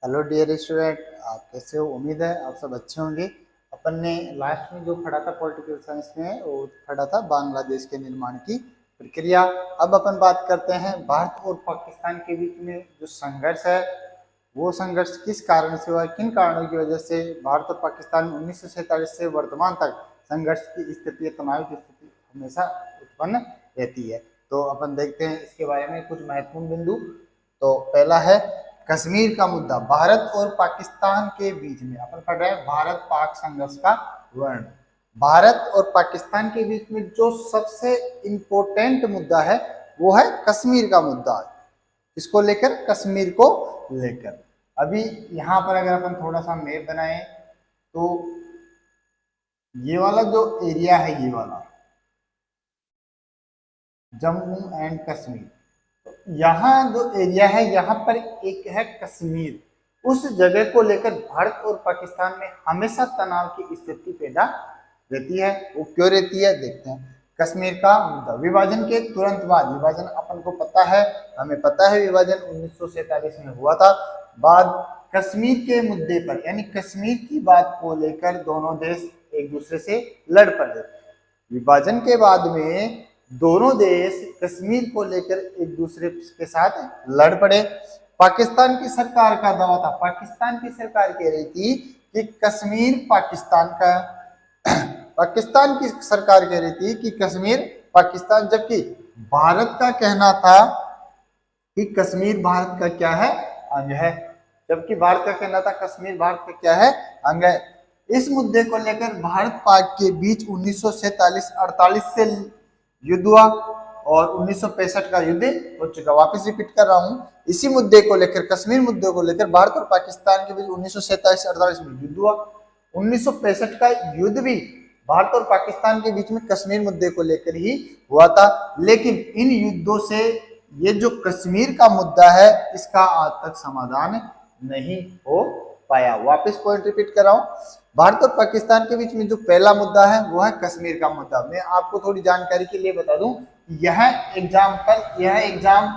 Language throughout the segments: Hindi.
हेलो डियर स्टूडेंट, आप कैसे हो? उम्मीद है आप सब अच्छे होंगे। अपन ने लास्ट में जो पढ़ा था पॉलिटिकल साइंस में, वो पढ़ा था बांग्लादेश के निर्माण की प्रक्रिया। अब अपन बात करते हैं भारत और पाकिस्तान के बीच में जो संघर्ष है, वो संघर्ष किस कारण से हुआ, किन कारणों की वजह से भारत और पाकिस्तान में 1947 से वर्तमान तक संघर्ष की स्थिति, तनाव की स्थिति हमेशा उत्पन्न रहती है। तो अपन देखते हैं इसके बारे में कुछ महत्वपूर्ण बिंदु। तो पहला है कश्मीर का मुद्दा। भारत और पाकिस्तान के बीच में अपन पढ़ रहे हैं भारत पाक संघर्ष का वर्णन। भारत और पाकिस्तान के बीच में जो सबसे इंपॉर्टेंट मुद्दा है वो है कश्मीर का मुद्दा। इसको लेकर, कश्मीर को लेकर अभी यहाँ पर अगर अपन थोड़ा सा मैप बनाए तो ये वाला जो एरिया है, ये वाला जम्मू एंड कश्मीर, यहाँ जो एरिया है यहाँ पर एक है कश्मीर। उस जगह को लेकर भारत और पाकिस्तान में हमेशा तनाव की स्थिति पैदा रहती है। वो क्यों रहती है देखते हैं। कश्मीर का मुद्दा, विभाजन के तुरंत बाद, विभाजन अपन को पता है, हमें पता है विभाजन 1947 में हुआ था। बाद कश्मीर के मुद्दे पर यानी कश्मीर की बात को लेकर दोनों देश एक दूसरे से लड़ पड़े। विभाजन के बाद में दोनों देश कश्मीर को लेकर एक दूसरे के साथ लड़ पड़े। पाकिस्तान की सरकार का दावा था, पाकिस्तान की सरकार कह रही थी कि कश्मीर पाकिस्तान का पाकिस्तान की सरकार कह रही थी कि कश्मीर पाकिस्तान, जबकि भारत का कहना था कि कश्मीर भारत का क्या है, अंग है। जबकि भारत का कहना था कश्मीर भारत का क्या है, अंग है। इस मुद्दे को लेकर भारत पाक के बीच 1947-48 से युद्ध हुआ और 1965 का युद्ध हो चुका। वापस रिपीट कर रहा हूं, इसी मुद्दे को लेकर, कश्मीर मुद्दे को लेकर भारत और पाकिस्तान के बीच 1947-48 में युद्ध हुआ। 1965 का युद्ध भी भारत और पाकिस्तान के बीच में कश्मीर मुद्दे को लेकर ही हुआ था। लेकिन इन युद्धों से ये जो कश्मीर का मुद्दा है, इसका आज तक समाधान नहीं हो पाया। वापस पॉइंट रिपीट कर रहा हूं, भारत और पाकिस्तान के बीच में जो पहला मुद्दा है वो है कश्मीर का मुद्दा। मैं आपको थोड़ी जानकारी के लिए बता दूं, यह एग्जाम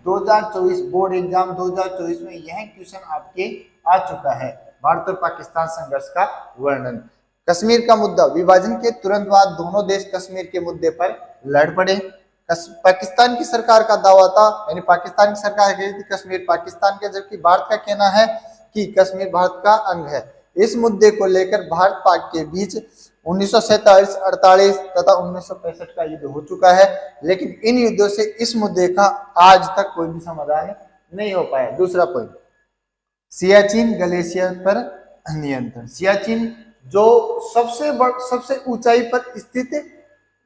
2024 बोर्ड एग्जाम 2024 में यह क्वेश्चन आपके आ चुका है। भारत और पाकिस्तान संघर्ष का वर्णन। कश्मीर का मुद्दा, विभाजन के तुरंत बाद दोनों देश कश्मीर के मुद्दे पर लड़ पड़े। पाकिस्तान की सरकार का दावा था, यानी पाकिस्तान की सरकार कह रही थी कश्मीर पाकिस्तान का, जबकि भारत का कहना है कि कश्मीर भारत का अंग है। इस मुद्दे को लेकर भारत पाक के बीच 1947-48 तथा 1965 का युद्ध हो चुका है। लेकिन इन युद्धों से इस मुद्दे का आज तक कोई भी समाधान नहीं हो पाया। दूसरा पॉइंट, सियाचिन ग्लेशियर पर नियंत्रण। सियाचिन जो सबसे ऊंचाई पर स्थित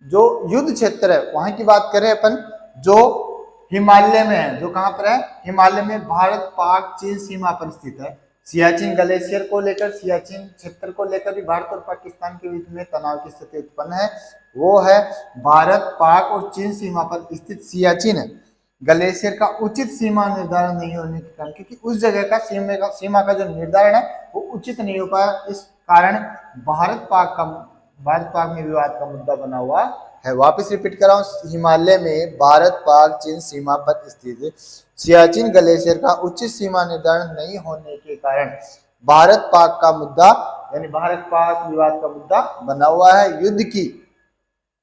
जो युद्ध क्षेत्र है, वहां की बात करें अपन, जो हिमालय में है, जो कहां पर है, हिमालय में भारत पाक चीन सीमा पर स्थित है। सियाचिन ग्लेशियर को लेकर, सियाचिन क्षेत्र को लेकर भी भारत और पाकिस्तान के बीच में तनाव की स्थिति उत्पन्न है। वो है भारत पाक और चीन सीमा पर स्थित सियाचिन ग्लेशियर का उचित सीमा निर्धारण नहीं होने के कारण, क्योंकि उस जगह का सीमा का जो निर्धारण है वो उचित नहीं हो पाया। इस कारण भारत पाक में विवाद का मुद्दा बना हुआ है। वापस रिपीट कर रहा हूं, हिमालय में भारत पाक चीन सीमा पर स्थित सियाचिन ग्लेशियर का उचित सीमा निर्धारण नहीं होने के कारण भारत पाक का मुद्दा, यानी भारत पाक विवाद का मुद्दा बना हुआ है। युद्ध की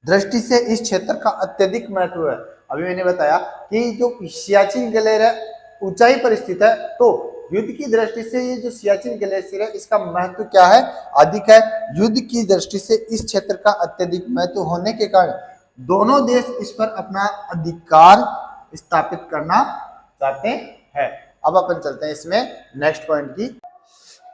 दृष्टि से इस क्षेत्र का अत्यधिक महत्व है। अभी मैंने बताया कि जो सियाचिन ग्लेशियर है ऊंचाई पर स्थित है, तो युद्ध की दृष्टि से ये जो सियाचिन ग्लेशियर है इसका महत्व क्या है, अधिक है। युद्ध की दृष्टि से इस क्षेत्र का अत्यधिक महत्व होने के कारण दोनों देश इस पर अपना अधिकार स्थापित करना चाहते हैं। अब अपन चलते हैं इसमें नेक्स्ट पॉइंट की।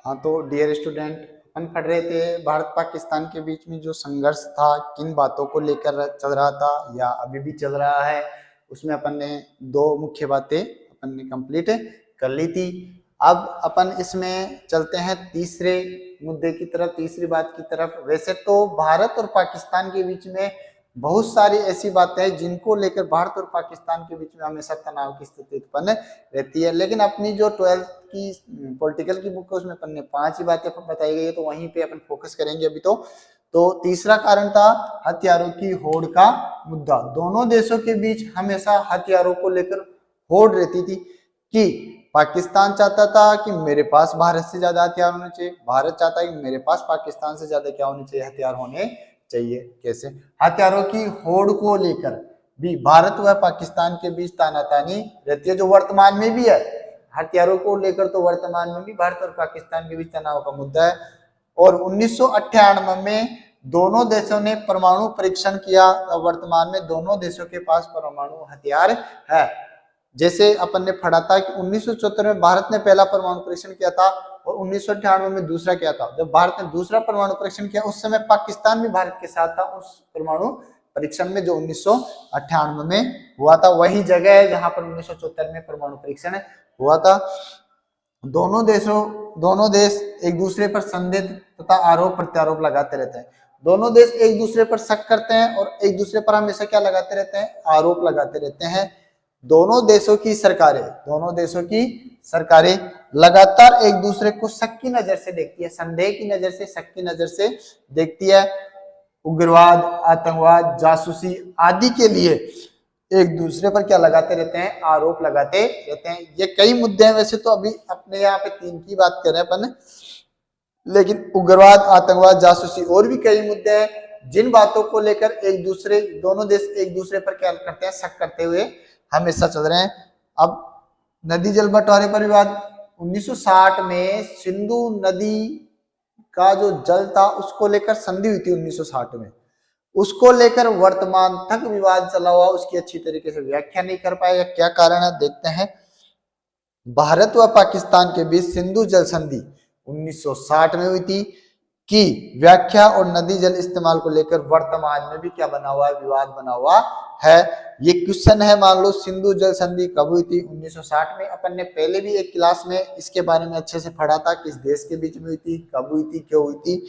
हाँ, तो डियर स्टूडेंट, अपन पढ़ रहे थे भारत पाकिस्तान के बीच में जो संघर्ष था, किन बातों को लेकर चल रहा था या अभी भी चल रहा है, उसमें अपन ने दो मुख्य बातें अपन ने कंप्लीट कर ली थी। अब अपन इसमें चलते हैं तीसरे मुद्दे की तरफ, तीसरी बात की तरफ। वैसे तो भारत और पाकिस्तान के बीच में बहुत सारी ऐसी बातें हैं जिनको लेकर भारत और पाकिस्तान के बीच में हमेशा तनाव की स्थिति उत्पन्न रहती है। लेकिन अपनी जो 12th की पॉलिटिकल की बुक है उसमें अपन ने 5 ही बातें बताई गई है, तो वहीं पे अपन फोकस करेंगे अभी। तो तीसरा कारण था हथियारों की होड़ का मुद्दा। दोनों देशों के बीच हमेशा हथियारों को लेकर होड़ रहती थी कि पाकिस्तान चाहता था कि मेरे पास भारत से ज्यादा हथियार होने चाहिए, भारत चाहता है कि मेरे पास पाकिस्तान से ज्यादा क्या होने चाहिए, हथियार होने चाहिए। कैसे? हथियारों की होड़ को लेकर भी भारत व पाकिस्तान के बीच तानातानी रहती है, जो वर्तमान में भी है। हथियारों को लेकर तो वर्तमान में भी भारत और पाकिस्तान के बीच तनाव का मुद्दा है। और 1998 में दोनों देशों ने परमाणु परीक्षण किया। तो वर्तमान में दोनों देशों के पास परमाणु हथियार है। जैसे अपन ने पढ़ा था कि 1974 में भारत ने पहला परमाणु परीक्षण किया था और 1998 में दूसरा किया था। जब भारत ने दूसरा परमाणु परीक्षण किया उस समय पाकिस्तान भी भारत के साथ था उस परमाणु परीक्षण में, जो 1998 में हुआ था। वही जगह है जहां पर 1974 में परमाणु परीक्षण हुआ था। दोनों देश एक दूसरे पर संदेह तथा आरोप प्रत्यारोप लगाते रहते हैं। दोनों देश एक दूसरे पर शक करते हैं और एक दूसरे पर हमेशा क्या लगाते रहते हैं, आरोप लगाते रहते हैं। दोनों देशों की सरकारें लगातार एक दूसरे को शक की नजर से देखती है, संदेह की नजर से, शक की नजर से देखती है। उग्रवाद, आतंकवाद, जासूसी आदि के लिए एक दूसरे पर क्या लगाते रहते हैं, आरोप लगाते रहते हैं। ये कई मुद्दे हैं, वैसे तो अभी अपने यहाँ पे 3 की बात कर रहे हैं अपन, लेकिन उग्रवाद, आतंकवाद, जासूसी और भी कई मुद्दे हैं जिन बातों को लेकर दोनों देश एक दूसरे पर क्या करते हैं, शक करते हुए हमेशा चल रहे हैं। अब नदी जल बंटवारे पर विवाद, 1960 में सिंधु नदी का जो जल था उसको लेकर संधि हुई थी 1960 में, उसको लेकर वर्तमान तक विवाद चला हुआ, उसकी अच्छी तरीके से व्याख्या नहीं कर पाए। क्या कारण है देखते हैं। भारत व पाकिस्तान के बीच सिंधु जल संधि 1960 में हुई थी की व्याख्या और नदी जल इस्तेमाल को लेकर वर्तमान में भी क्या बना हुआ है, विवाद बना हुआ है। ये क्वेश्चन है, मान लो सिंधु जल संधि कब हुई थी, 1960 में। अपन ने पहले भी एक क्लास में इसके बारे में अच्छे से पढ़ा था, किस देश के बीच में हुई थी, कब हुई थी, क्यों हुई थी।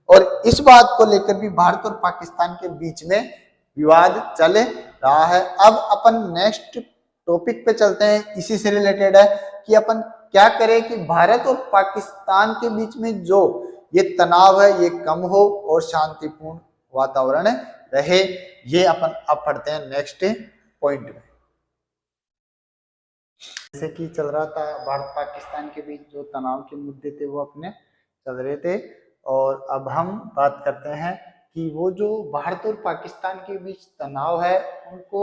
और इस बात को लेकर भी भारत और पाकिस्तान के बीच में विवाद चल रहा है। अब अपन नेक्स्ट टॉपिक पे चलते हैं, इसी से रिलेटेड है कि अपन क्या करें कि भारत और पाकिस्तान के बीच में जो ये तनाव है ये कम हो और शांतिपूर्ण वातावरण रहे। ये अपन अब पढ़ते हैं नेक्स्ट पॉइंट में। जैसे कि चल रहा था भारत पाकिस्तान के बीच जो तनाव के मुद्दे थे वो अपने चल रहे थे, और अब हम बात करते हैं कि वो जो भारत और पाकिस्तान के बीच तनाव है उनको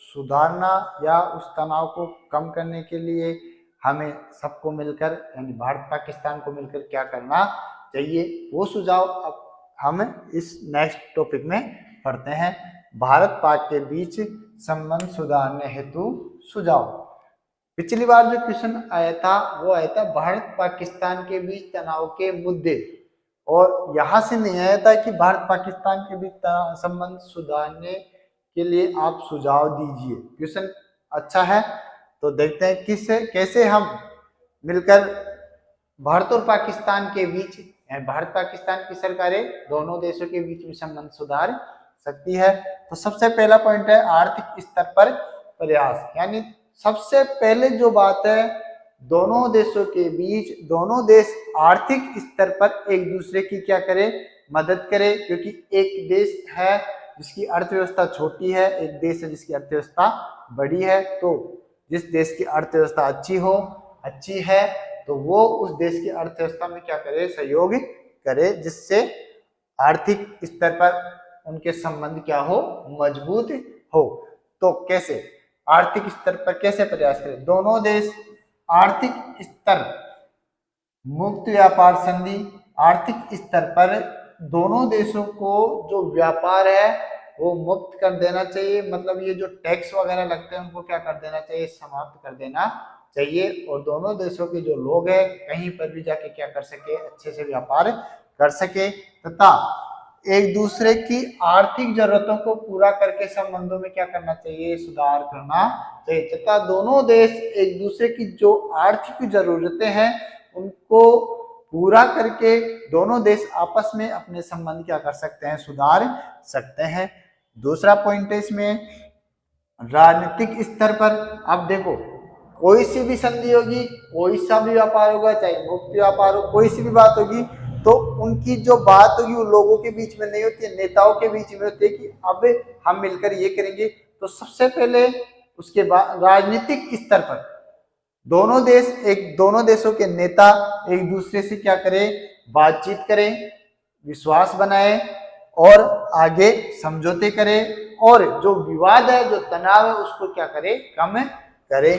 सुधारना या उस तनाव को कम करने के लिए हमें सबको मिलकर, यानी भारत पाकिस्तान को मिलकर क्या करना चाहिए, वो सुझाव अब हम इस नेक्स्ट टॉपिक में पढ़ते हैं। भारत पाक के बीच संबंध सुधारने हेतु सुझाव। पिछली बार जो क्वेश्चन आया था वो आया था भारत पाकिस्तान के बीच तनाव के मुद्दे, और यहां से नहीं आया था कि भारत पाकिस्तान के बीच संबंध सुधारने के लिए आप सुझाव दीजिए। क्वेश्चन अच्छा है, तो देखते हैं कैसे हम मिलकर भारत और पाकिस्तान के बीच, भारत पाकिस्तान की सरकारें दोनों देशों के बीच में संबंध सुधार सकती है। तो सबसे पहला पॉइंट है आर्थिक स्तर पर प्रयास, यानी सबसे पहले जो बात है दोनों देशों के बीच, दोनों देश आर्थिक स्तर पर एक दूसरे की क्या करे, मदद करे। क्योंकि एक देश है जिसकी अर्थव्यवस्था छोटी है, एक देश है जिसकी अर्थव्यवस्था बड़ी है। तो जिस देश की अर्थव्यवस्था अच्छी है तो वो उस देश की अर्थव्यवस्था में क्या करे, सहयोग करे, जिससे आर्थिक स्तर पर उनके संबंध क्या हो, मजबूत हो। तो कैसे आर्थिक स्तर पर कैसे प्रयास करें, दोनों देश आर्थिक स्तर मुक्त व्यापार संधि, आर्थिक स्तर पर दोनों देशों को जो व्यापार है वो मुक्त कर देना चाहिए। मतलब ये जो टैक्स वगैरह लगते हैं उनको क्या कर देना चाहिए, समाप्त कर देना चाहिए। और दोनों देशों के जो लोग हैं कहीं पर भी जाके क्या कर सके, अच्छे से व्यापार कर सके, तथा एक दूसरे की आर्थिक जरूरतों को पूरा करके संबंधों में क्या करना चाहिए, सुधार करना चाहिए। तथा दोनों देश एक दूसरे की जो आर्थिक जरूरतें हैं उनको पूरा करके दोनों देश आपस में अपने संबंध क्या कर सकते हैं, सुधार सकते हैं। दूसरा पॉइंट है इसमें राजनीतिक स्तर पर। अब देखो कोई सी भी संधि होगी, कोई सा भी व्यापार होगा, चाहे मुक्त व्यापार हो, कोई सी भी बात होगी, तो उनकी जो बात होगी वो लोगों के बीच में नहीं होती है, नेताओं के बीच में होती है कि अब हम मिलकर ये करेंगे। तो सबसे पहले उसके बाद राजनीतिक स्तर पर दोनों देशों के नेता एक दूसरे से क्या करें, बातचीत करें, विश्वास बनाए और आगे समझौते करें और जो विवाद है, जो तनाव है, उसको क्या करें, कम करें।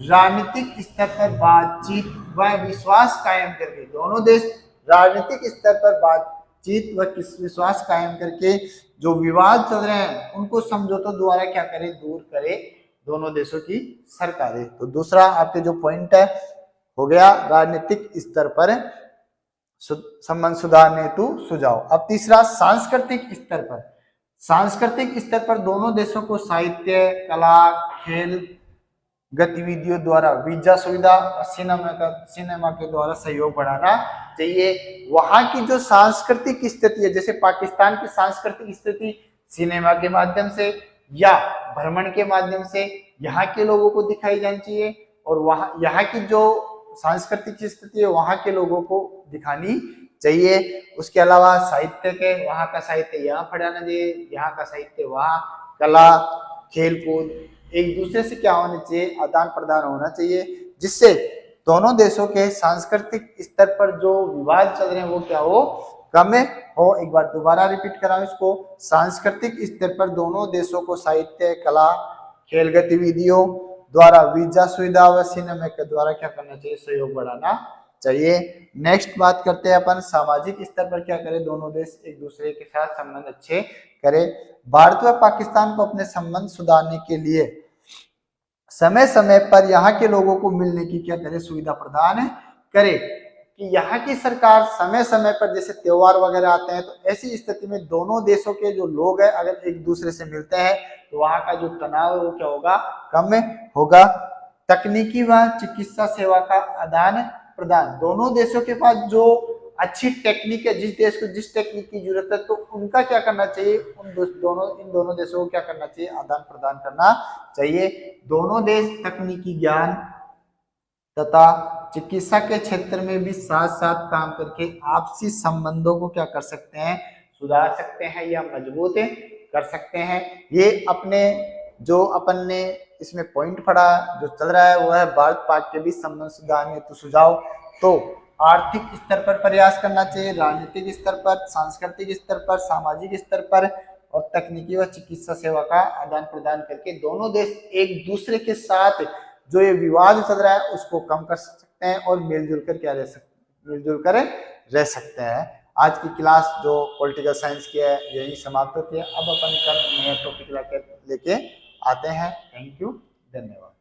राजनीतिक स्तर पर बातचीत व विश्वास कायम करके दोनों देश राजनीतिक स्तर पर बातचीत व विश्वास कायम करके जो विवाद चल रहे हैं उनको समझौतों द्वारा क्या करें, दूर करें दोनों देशों की सरकारें। तो दूसरा आपके जो पॉइंट है हो गया राजनीतिक स्तर पर संबंध सुधारने हेतु सुझाव। अब तीसरा सांस्कृतिक स्तर पर। सांस्कृतिक स्तर पर दोनों देशों को साहित्य, कला, खेल गतिविधियों द्वारा, वीजा सुविधा, सिनेमा के द्वारा सहयोग बढ़ाना चाहिए। वहां की जो सांस्कृतिक स्थिति है, जैसे पाकिस्तान की सांस्कृतिक स्थिति सिनेमा के माध्यम से या भ्रमण के माध्यम से यहाँ के लोगों को दिखाई जानी चाहिए और वहां यहाँ की जो सांस्कृतिक स्थिति है वहां के लोगों को दिखानी चाहिए। उसके अलावा साहित्य के, वहां का साहित्य यहाँ पढ़ाना चाहिए, यहाँ का साहित्य वहाँ, कला, खेल कूद एक दूसरे से क्या होना चाहिए, आदान प्रदान होना चाहिए, जिससे दोनों देशों के सांस्कृतिक स्तर पर जो विवाद चल रहे हैं वो क्या हो, कम हो। एक बार दोबारा रिपीट कराऊं इसको, सांस्कृतिक स्तर पर दोनों देशों को साहित्य, कला, खेल गतिविधियों द्वारा, वीजा सुविधा व सिनेमा के द्वारा क्या करना चाहिए, सहयोग बढ़ाना चाहिए। नेक्स्ट बात करते हैं अपन सामाजिक स्तर पर क्या करें, दोनों देश एक दूसरे के साथ संबंध अच्छे करें। भारत व पाकिस्तान को अपने संबंध सुधारने के लिए समय समय पर यहाँ के लोगों को मिलने की क्या करे, सुविधा प्रदान करे। कि यहाँ की सरकार समय समय पर जैसे त्योहार वगैरह आते हैं तो ऐसी स्थिति में दोनों देशों के जो लोग हैं अगर एक दूसरे से मिलते हैं तो वहाँ का जो तनाव है वो क्या होगा, कम होगा। तकनीकी व चिकित्सा सेवा का आदान प्रदान, दोनों देशों के पास जो अच्छी टेक्निक है, जिस देश को जिस टेक्निक की जरूरत है तो उनका क्या करना चाहिए, इन दोनों देशों को क्या करना चाहिए, आदान प्रदान करना चाहिए। दोनों देश तकनीकी ज्ञान तथा चिकित्सा के क्षेत्र में भी साथ साथ काम करके आपसी संबंधों को क्या कर सकते हैं, सुधार सकते हैं या मजबूत कर सकते हैं। ये अपने जो अपन ने इसमें पॉइंट पढ़ा जो चल रहा है वो है भारत पाक के बीच संबंध सुधारने हेतु सुझाव। तो आर्थिक स्तर पर प्रयास करना चाहिए, राजनीतिक स्तर पर, सांस्कृतिक स्तर पर, सामाजिक स्तर पर और तकनीकी व चिकित्सा सेवा का आदान प्रदान करके दोनों देश एक दूसरे के साथ जो ये विवाद चल रहा है उसको कम कर सकते हैं और मिलजुल कर रह सकते हैं। आज की क्लास जो पॉलिटिकल साइंस की है यही समाप्त होती है। अब अपन कल नया टॉपिक लेके आते हैं। थैंक यू, धन्यवाद।